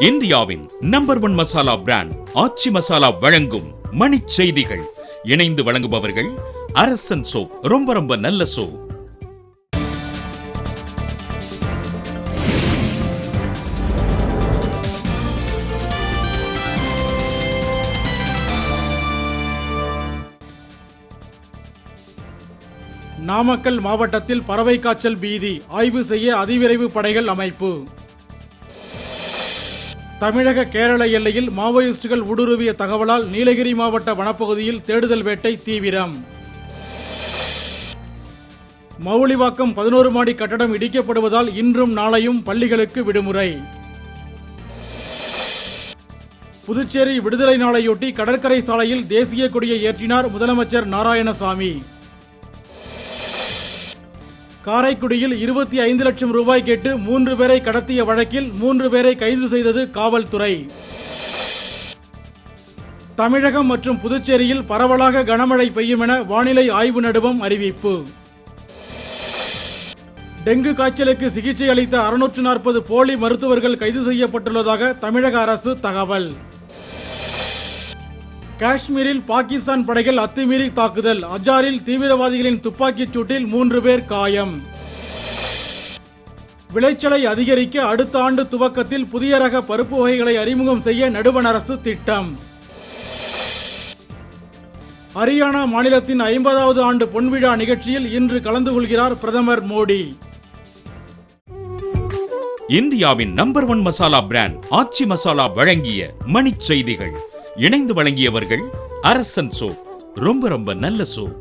இந்தியாவின் number 1 masala brand ஆச்சி மசாலா வழங்கும் மணிச் செய்திகள். இணைந்து வழங்குபவர்கள் அரசன் சோப். ரொம்ப நல்ல சோப். நாமக்கல் மாவட்டத்தில் பறவை காய்ச்சல் பீதி, ஆய்வு செய்ய அதிவிரைவு படைகள் அமைப்பு. தமிழக கேரள எல்லையில் மாவோயிஸ்டுகள் ஊடுருவிய தகவலால் நீலகிரி மாவட்ட வனப்பகுதியில் தேடுதல் வேட்டை தீவிரம். மவுலிவாக்கம் 11 மாடி கட்டடம் இடிக்கப்படுவதால் இன்றும் நாளையும் பள்ளிகளுக்கு விடுமுறை. புதுச்சேரி விடுதலை நாளையொட்டி கடற்கரை சாலையில் தேசிய கொடியை ஏற்றினார் முதலமைச்சர் நாராயணசாமி. காரைக்குடியில் 25 லட்சம் ரூபாய் கேட்டு 3 பேரை கடத்திய வழக்கில் 3 பேரை கைது செய்தது காவல்துறை. தமிழகம் மற்றும் புதுச்சேரியில் பரவலாக கனமழை பெய்யும் என வானிலை ஆய்வு நடுவம் அறிவிப்பு. டெங்கு காய்ச்சலுக்கு சிகிச்சை அளித்த 640 போலி மருத்துவர்கள் கைது செய்யப்பட்டுள்ளதாக தமிழக அரசு தகவல். காஷ்மீரில் பாகிஸ்தான் படைகள் அத்துமீறி தாக்குதல், அஜாரில் தீவிரவாதிகளின் துப்பாக்கிச் சூட்டில் 3 பேர் காயம். விளைச்சலை அதிகரிக்க அடுத்த ஆண்டு துவக்கத்தில் புதிய ரக பருப்பு வகைகளை அறிமுகம் செய்ய நடுவண் அரசு திட்டம். ஹரியானா மாநிலத்தின் 50வது ஆண்டு பொன்விழா நிகழ்ச்சியில் இன்று கலந்து கொள்கிறார் பிரதமர் மோடி. இந்தியாவின் நம்பர் 1 மசாலா பிராண்ட் ஆச்சி மசாலா வழங்கிய மணிச் செய்திகள். இணைந்து வழங்கியவர்கள் அரசன் சோப். ரொம்ப நல்ல சோப்.